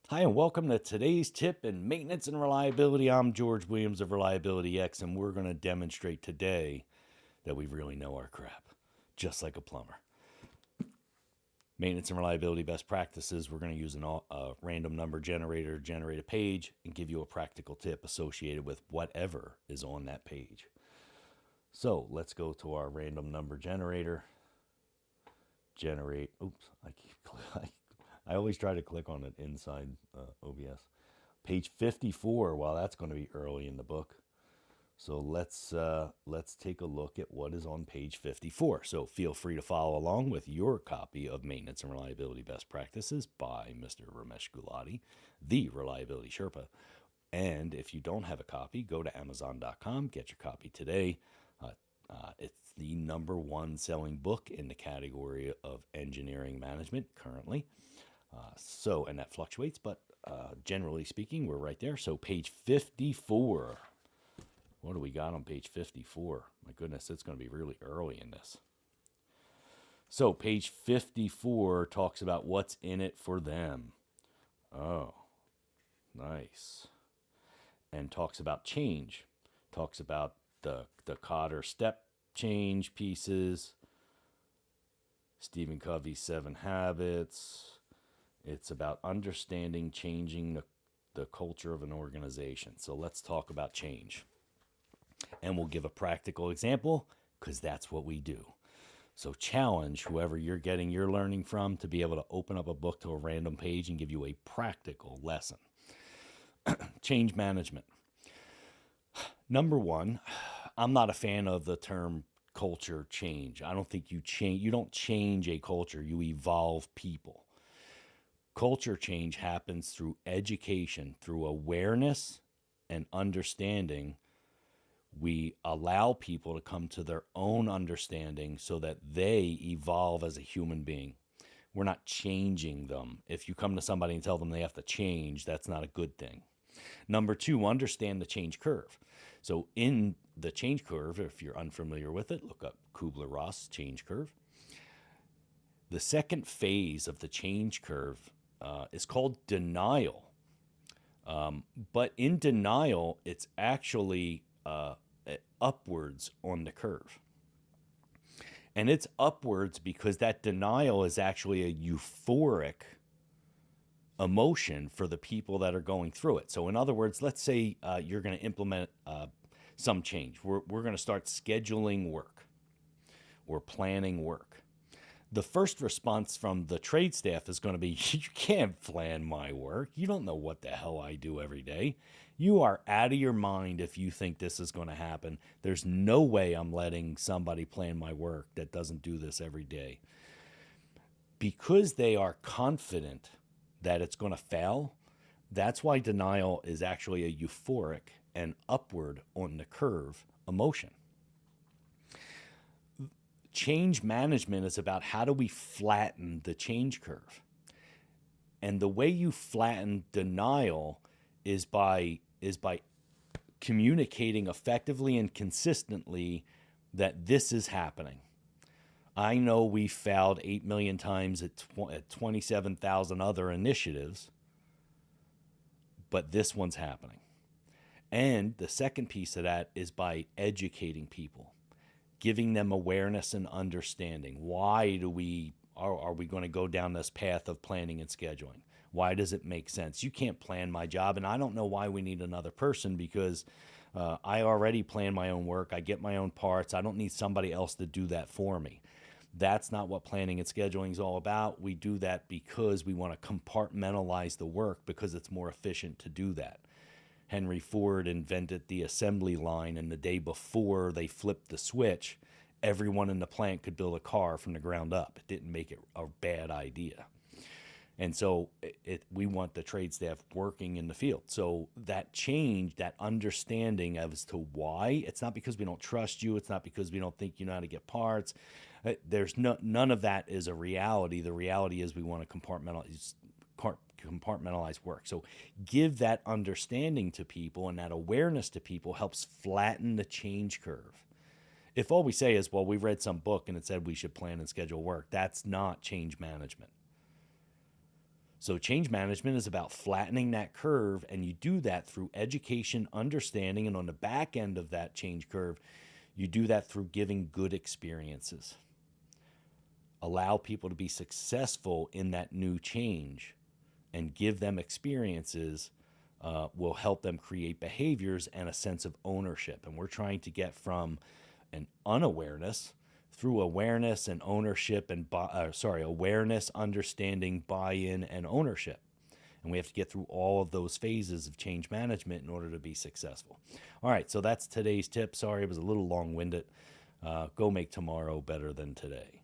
Hi, and welcome to today's tip in maintenance and reliability. I'm George Williams of ReliabilityX, and we're going to demonstrate today that we really know our crap, just like a plumber. Maintenance and reliability best practices. We're going to use a random number generator to generate a page and give you a practical tip associated with whatever is on that page. So let's go to our random number generator. Generate. Oops, I always try to click on it inside OBS. Page 54. Well, that's going to be early in the book. So let's take a look at what is on page 54. So feel free to follow along with your copy of Maintenance and Reliability Best Practices by Mr. Ramesh Gulati, the Reliability Sherpa. And if you don't have a copy, go to Amazon.com, get your copy today. It's the number one selling book in the category of engineering management currently. And that fluctuates, but generally speaking, we're right there. So page 54. What do we got on page 54? My goodness, it's going to be really early in this. So page 54 talks about what's in it for them. Oh, nice. And talks about change. Talks about the Cotter step change pieces. Stephen Covey's 7 Habits. It's about understanding changing the culture of an organization. So let's talk about change. And we'll give a practical example because that's what we do. So challenge whoever you're getting your learning from to be able to open up a book to a random page and give you a practical lesson. Change management. Number one, I'm not a fan of the term culture change. I don't think you don't change a culture, you evolve people. Culture change happens through education, through awareness and understanding. We allow people to come to their own understanding so that they evolve as a human being. We're not changing them. If you come to somebody and tell them they have to change, that's not a good thing. Number two, understand the change curve. So in the change curve, if you're unfamiliar with it, look up Kubler Ross change curve. The second phase of the change curve is called denial. But in denial, it's actually upwards on the curve. And it's upwards because that denial is actually a euphoric emotion for the people that are going through it. So, in other words, let's say you're going to implement some change. We're going to start scheduling work or planning work. The first response from the trade staff is going to be, you can't plan my work. You don't know what the hell I do every day. You are out of your mind if you think this is going to happen. There's no way I'm letting somebody plan my work that doesn't do this every day. Because they are confident that it's going to fail, that's why denial is actually a euphoric and upward on the curve emotion. Change management is about how do we flatten the change curve. And the way you flatten denial is by communicating effectively and consistently that this is happening. I know we failed 8 million times at 27,000 other initiatives, but this one's happening. And the second piece of that is by educating people, giving them awareness and understanding. Why are we going to go down this path of planning and scheduling? Why does it make sense? You can't plan my job, and I don't know why we need another person because I already plan my own work. I get my own parts. I don't need somebody else to do that for me. That's not what planning and scheduling is all about. We do that because we want to compartmentalize the work because it's more efficient to do that. Henry Ford invented the assembly line, and the day before they flipped the switch, everyone in the plant could build a car from the ground up. It didn't make it a bad idea. And so we want the trade staff working in the field. So that change, that understanding as to why, it's not because we don't trust you. It's not because we don't think you know how to get parts. None of that is a reality. The reality is we want to compartmentalize work. So give that understanding to people, and that awareness to people helps flatten the change curve. If all we say is, well, we read some book and it said we should plan and schedule work, that's not change management. So change management is about flattening that curve, and you do that through education, understanding, and on the back end of that change curve, you do that through giving good experiences. Allow people to be successful in that new change and give them experiences will help them create behaviors and a sense of ownership. And we're trying to get from an unawareness through awareness and ownership and awareness, understanding, buy-in, and ownership. And we have to get through all of those phases of change management in order to be successful. All right, so that's today's tip. Sorry, it was a little long-winded. Go make tomorrow better than today.